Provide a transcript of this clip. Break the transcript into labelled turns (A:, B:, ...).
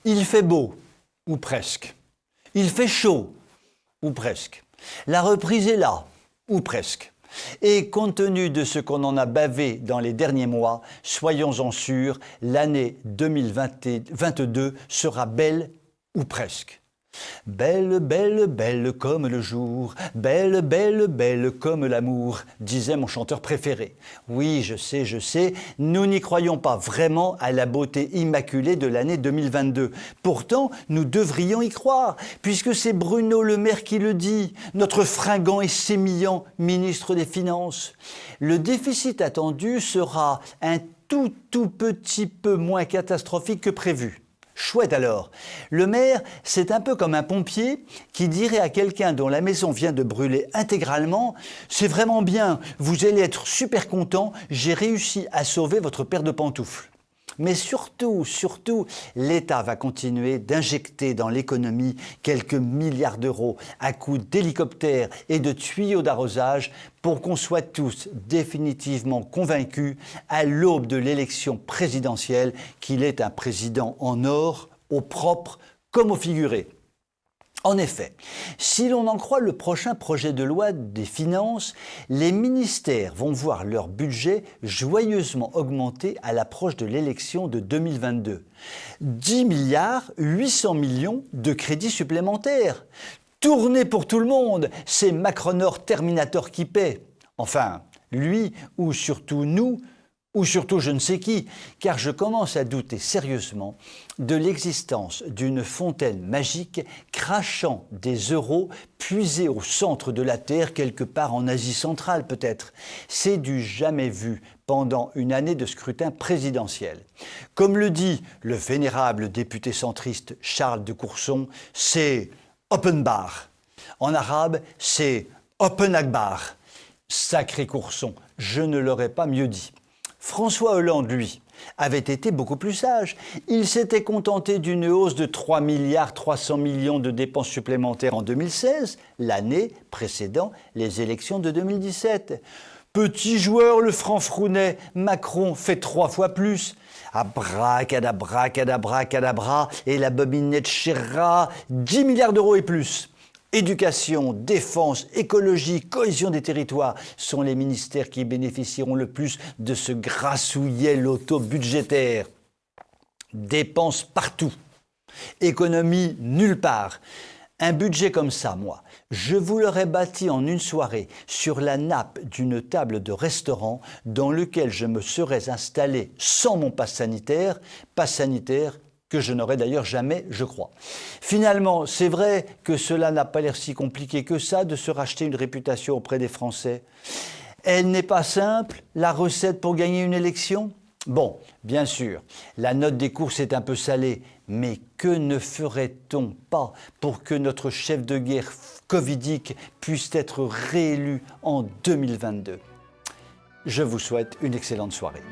A: Il fait beau, ou presque. Il fait chaud, ou presque. La reprise est là, ou presque. Et compte tenu de ce qu'on en a bavé dans les derniers mois, soyons-en sûrs, l'année 2022 sera belle, ou presque. Belle, belle, belle comme le jour, belle, belle, belle comme l'amour, disait mon chanteur préféré. Oui, je sais, nous n'y croyons pas vraiment à la beauté immaculée de l'année 2022. Pourtant, nous devrions y croire, puisque c'est Bruno Le Maire qui le dit, notre fringant et sémillant ministre des Finances. Le déficit attendu sera un tout petit peu moins catastrophique que prévu. Chouette alors. Le maire, c'est un peu comme un pompier qui dirait à quelqu'un dont la maison vient de brûler intégralement « C'est vraiment bien, vous allez être super content, j'ai réussi à sauver votre paire de pantoufles ». Mais surtout, l'État va continuer d'injecter dans l'économie quelques milliards d'euros à coups d'hélicoptères et de tuyaux d'arrosage pour qu'on soit tous définitivement convaincus à l'aube de l'élection présidentielle qu'il est un président en or, au propre comme au figuré. En effet, si l'on en croit le prochain projet de loi des finances, les ministères vont voir leur budget joyeusement augmenter à l'approche de l'élection de 2022. 10 milliards 800 millions de crédits supplémentaires. Tournée pour tout le monde, c'est Macronor Terminator qui paie. Enfin, lui ou surtout nous, ou surtout je ne sais qui, car je commence à douter sérieusement de l'existence d'une fontaine magique crachant des euros puisés au centre de la Terre, quelque part en Asie centrale peut-être. C'est du jamais vu pendant une année de scrutin présidentiel. Comme le dit le vénérable député centriste Charles de Courson, c'est open bar. En arabe, c'est open akbar. Sacré Courson, je ne l'aurais pas mieux dit. François Hollande, lui, avait été beaucoup plus sage. Il s'était contenté d'une hausse de 3 milliards 300 millions de dépenses supplémentaires en 2016, l'année précédant les élections de 2017. Petit joueur, le franc-frounet, Macron fait 3 fois plus. Abracadabra, cadabra, cadabra, et la bobinette Scherra, 10 milliards d'euros et plus. Éducation, défense, écologie, cohésion des territoires sont les ministères qui bénéficieront le plus de ce grassouillet loto budgétaire. Dépenses partout, économie nulle part. Un budget comme ça, moi, je vous l'aurais bâti en une soirée sur la nappe d'une table de restaurant dans lequel je me serais installé sans mon passe sanitaire que je n'aurais d'ailleurs jamais, je crois. Finalement, c'est vrai que cela n'a pas l'air si compliqué que ça de se racheter une réputation auprès des Français. Elle n'est pas simple, la recette pour gagner une élection ? Bon, bien sûr, la note des courses est un peu salée, mais que ne ferait-on pas pour que notre chef de guerre covidique puisse être réélu en 2022 ? Je vous souhaite une excellente soirée.